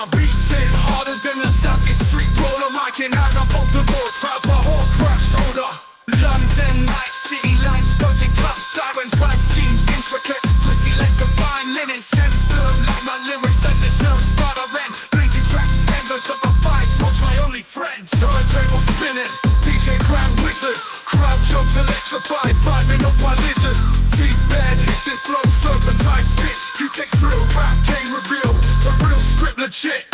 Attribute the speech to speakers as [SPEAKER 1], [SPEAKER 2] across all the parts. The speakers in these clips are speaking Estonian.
[SPEAKER 1] My beats hit harder than the Southeast Street roller. Mic in hand, I'm off the board. Crowds my whole cracks older. London night, city lights, dodging club sirens, rhyme schemes intricate, twisty legs of fine linen, stems love like my lyrics, and there's no starter end. Blazing tracks, embers of a fight, touch my only friend. Turntable spinning, DJ Cram Wizard, crowd jokes electrified, vibing off my lizard. Teeth bed, hissing flow, serpentine spit. You kick through, rap game reveal, the real script legit.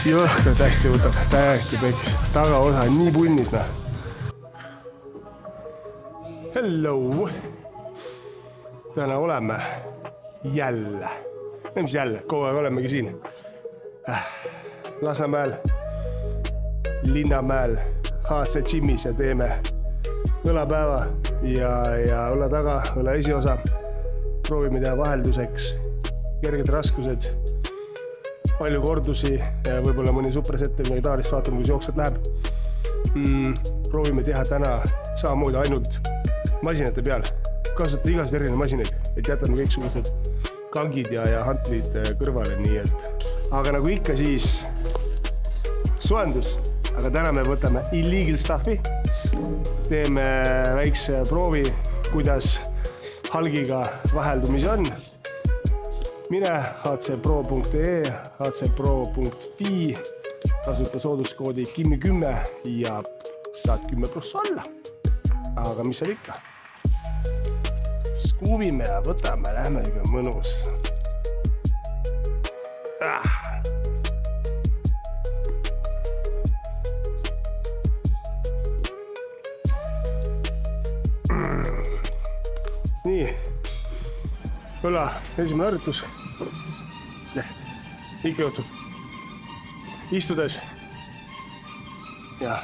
[SPEAKER 2] Jõhkralt hästi võtab, täiesti pekis. Tagaosa on nii punnis, noh. Hello! Täna oleme jälle. Mis jälle? Kogu aeg olemegi siin. Lasnamäel, Linnamäel, HC Gymis ja teeme õlapäeva ja õla taga, õla esiosa. Proovime teha vahelduseks kerged raskused. Palju kordusi, võib-olla mõni supersette või taolist vaatame, kus jooksvalt läheb. Proovime teha täna samamoodi ainult masinate peal. Kasutada igast erinevaid masinaid, et jätame kõiksugused kangid ja hantlid kõrvale, nii et. Aga nagu ikka siis soendus, aga täna me võtame illegal stuffi. Teeme väikse proovi, kuidas halgiga vaheldumisi on. Mine hcpro.ee, hcpro.fi, kasuta sooduskoodi KIMMI10 ja saad 10% alla. Aga mis seal ikka? Skuuvime ja võtame, lähme ikka mõnus. Nii, õla esimene harjutus. Ikka juhtub. Istudes. Ja.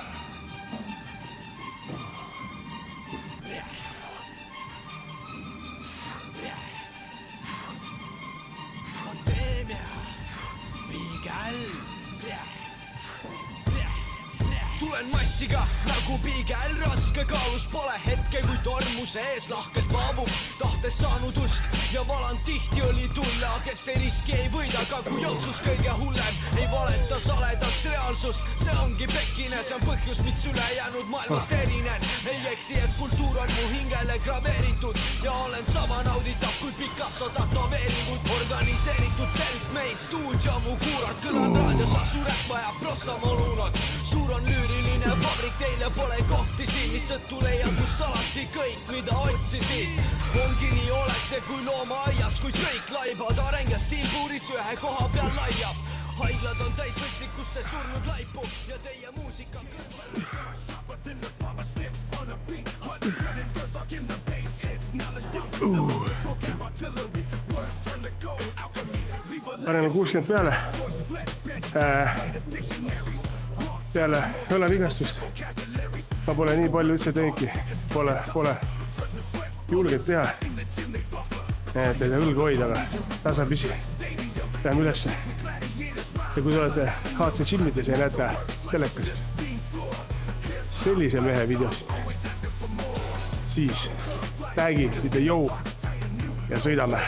[SPEAKER 3] Tulen massiga nagu piigel, raske kaalus pole hetke, kui tormuse ees lahkelt vaabub. Tahtes saanud usk ja valand tihti oli tulla, kes ei riski ei võida, aga kui otsus kõige hullem ei valeta saledaks reaalsust. See ongi pekkine, see on põhjus, miks ülejäänud maailmast erinen. Ei eksi, et kultuur on mu hingele graveeritud ja olen sama nauditav kui Picasso tatoveeringud. Organiseeritud self-made stuudio, mu kuurart kõlan raadios, asu räpp vajab prostamoluunat. Suur on lüüriline vabrik, teile pole kohti siin, mistõttu leiad must alati kõik, mida otsisin. Ongi nii olete kui loomaaias, kui kõik laibad, areng ja stiilpuuris ühe koha peal laiab. Haiglad on täis võtslikusse surnud laipu ja teie muusika kõrval.
[SPEAKER 2] Paneme 60 peale. Peale õlavigastust. Ma pole nii palju üldse teinudki. Pole julget teha. Et ei saa õlgu hoida, aga tasapisi. Läheme ülesse. Ja kui te olete HC Gymides ja näete telekast sellise mehe videosid, siis tagi, ütle jõu ja sõidame.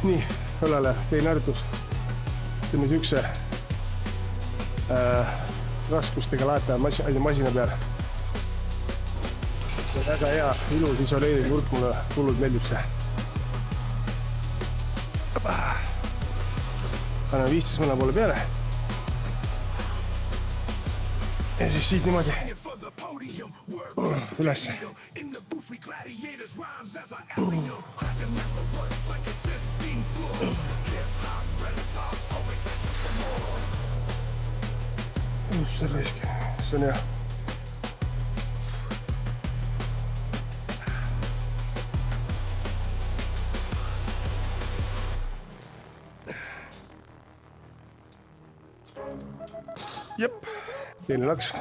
[SPEAKER 2] Nii, õlale teine harjutus. Teeme siukse raskustega laetaja masina peal. Väga hea, ilus isoleeriv kurk, mulle hullult meeldib see. Paneme 15 mõne poole peale. Ja siis siit niimoodi ülesse. see raisk, see on hea. Jep, teine laks.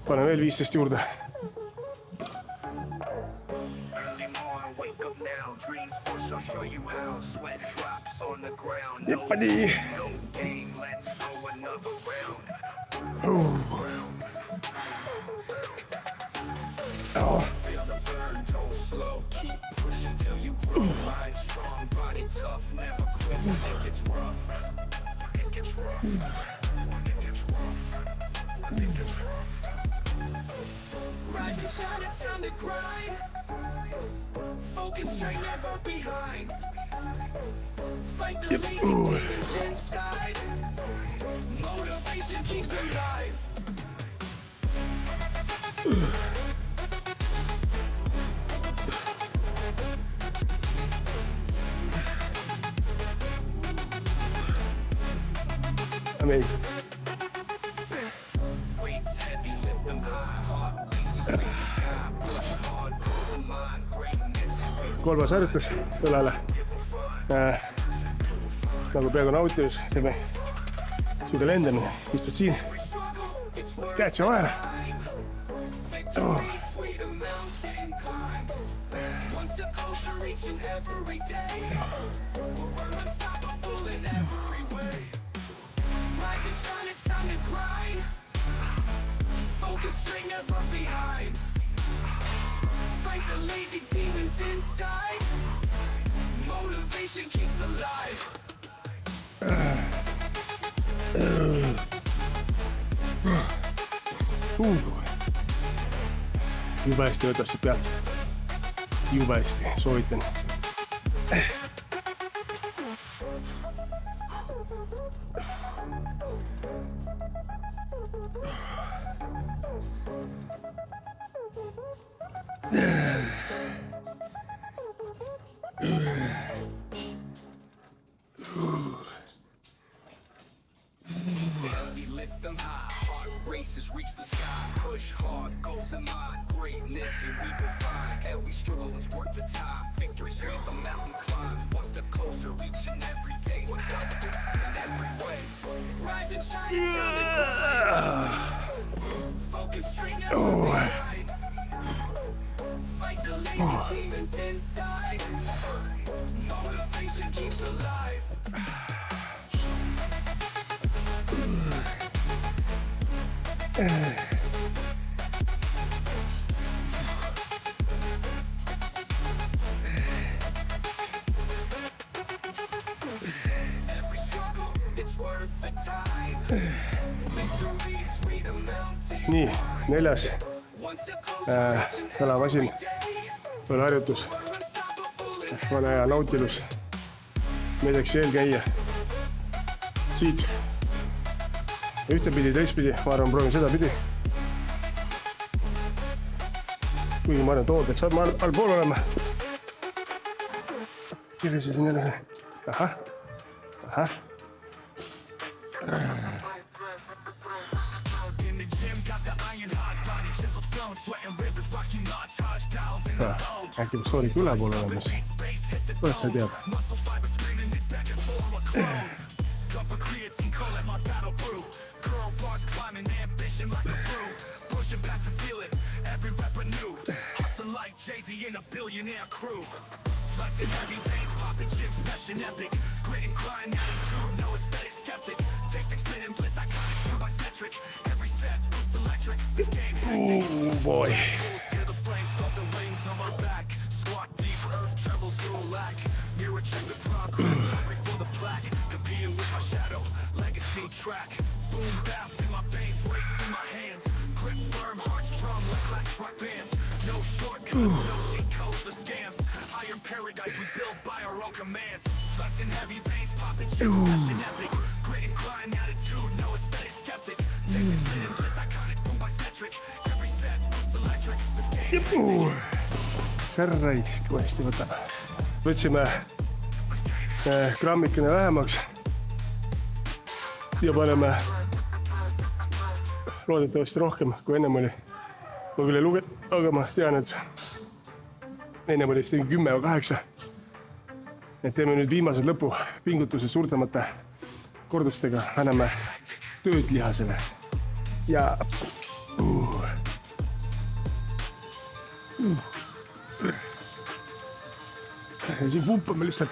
[SPEAKER 2] Pane veel 15 juurde. Jeppadi! Oh.
[SPEAKER 1] Rise and shine, it's time to grind. Focus straight, never behind. Fight the lazy demons inside. Motivation keeps alive.
[SPEAKER 2] Amazing.
[SPEAKER 1] Weights heavy, lift them high. Heart races, reach the sky. Push hard, goals in mind. Greatness and we
[SPEAKER 2] Kolmas harjutas õlale. Nagu peaaegu nautilus, teeme siuke lendamine, istud siin, käed siia vahele.
[SPEAKER 1] victory, sweet a mountain climb. One step closer, reaching every day. We're unstoppable in every way. Rise and shine, it's time to grind. Focus straight, never behind. Fight the lazy demons inside. Motivation keeps alive.
[SPEAKER 2] Jube hästi võtab siit pealt. Jube hästi, soovitan.
[SPEAKER 1] Heavy, lift them high. Heart races, reach the sky. Push hard, goals in mind. Greatness, and we will find. Every struggle is worth the time. Victory, sweep the mountain climb. One step closer, reaching every day. What's up in every way? Rise and shine, it's time to grind. Focus straight, never behind. Fight the lazy demons inside. Motivation keeps alive. Every struggle, it's worth the time. Victory, sweet a mountain.
[SPEAKER 2] Nii, 4.
[SPEAKER 1] One step closer, reaching
[SPEAKER 2] Õlamasin,
[SPEAKER 1] every day.
[SPEAKER 2] õlaharjutus,
[SPEAKER 1] We're unstoppable in
[SPEAKER 2] vana hea nautilus. Meeldeks eelkäia. Siit. Ühtepidi, teistpidi, ma arvan, proovin seda pidi. Kuigi ma arvan, et tood peaks allpool olema. Kirjusin jälle. Ahah. Ahah.
[SPEAKER 1] in the gym, got the iron hot body, chisel stone, sweating rivers, rocky montage, dialed in the zone.
[SPEAKER 2] Äkki peaks soorik üle poole olemas. Kuidas sa tead?
[SPEAKER 1] Muscle fiber screaming it back and forth like clone. Cup of creatine, call it my battle brew. Curl bars climbing, ambition like a brew. Pushing past the ceiling, every rapper new. Hustling like Jay-Z in a billionaire crew. Flexing heavy veins, popping gym session epic. Grit and grind attitude, no aesthetic skeptic. Take spinning bliss, iconic, by metric. Every set, boost electric. This game hectic.
[SPEAKER 2] Oh boy.
[SPEAKER 1] Hear the flames, start the rings on my back. Squat deep, earth trembles, zero lack. Mirror check the progress, hungry for the plaque. Competing with my shadow, legacy track. Boom bap in my veins, weights in my hands. Grip firm, heart strong like classic rock bands. No shortcuts, no cheat codes or scams. Iron paradise we built by our own commands. Flexing heavy veins, popping gym session epic. Grit and grind attitude, no aesthetic skeptic. Take the spinning bliss, iconic, boom by metric. Every set, boost electric. This game
[SPEAKER 2] Särraid kõvasti võtab. Võtsime grammikene vähemaks ja paneme loodetavasti rohkem kui ennem oli. Ma küll ei luge, aga ma tean, et ennem oli vist 10 või 8. Et teeme nüüd viimased lõpupingutused suurtemate kordustega, anname tööd lihasele. Ja siin pumpame lihtsalt.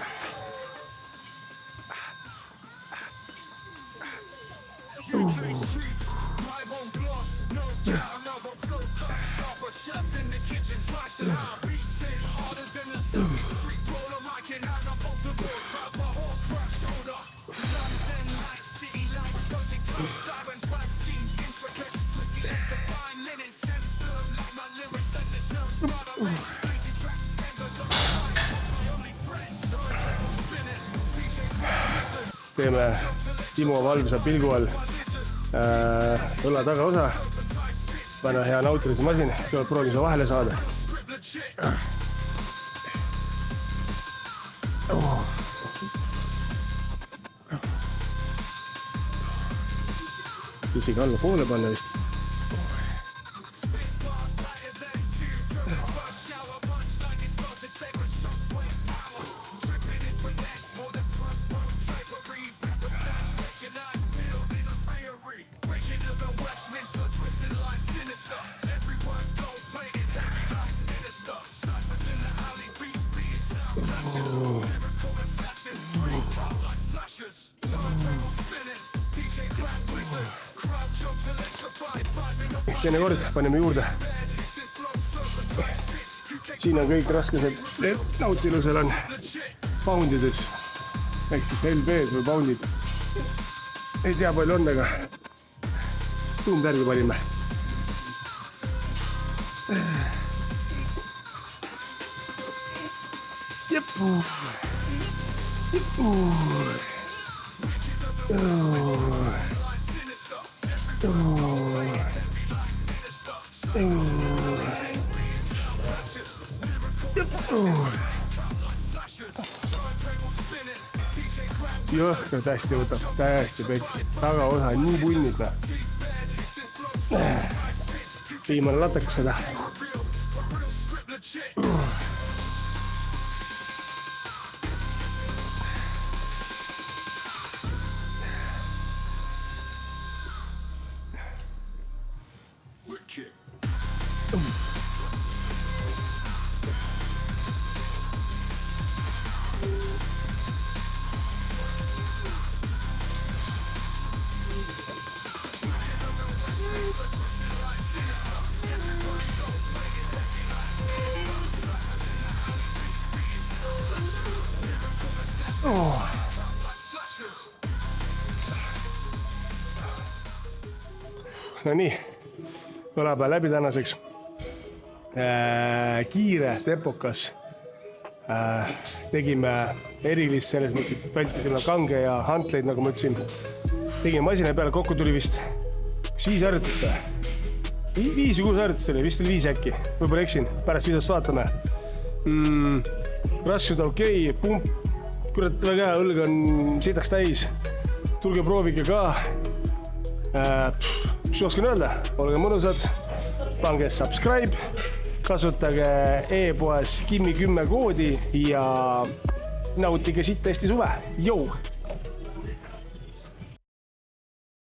[SPEAKER 2] Teeme Timo valvsa pilgu all õla tagaosa. Väga hea nautimise masin, tuleb proovida vahele saada. Isegi alla poole panna vist. Teine kord paneme juurde. Siin on kõik raskesed nautilusel on poundides. Ehk siis LB-d või poundid. Ei tea palju on, aga tuumtärgi panime. Jeppu. Jõhker täiesti võtab, täiesti pekki. Tagaosa on nii punnis. Viimane lataks seda. No nii, õlapää läbi tänaseks. Kiire, tempokas. Tegime erilist selles mõttes, et vältisime kange ja hantleid, nagu ma ütlesin. Tegime masina peale, kokku tuli vist 5 harjutust. 5 või 6 harjutust oli, vist oli 5 äkki. Võib-olla eksin, pärast videost vaatame. Raskused okei, pump, kurat väga hea, õlg on sitaks täis. Tulge proovige ka. Mis oskan öelda, olge mõnusad, pange subscribe, kasutage e-poes Kimi10 koodi ja nautige siit hästi suve. Jou!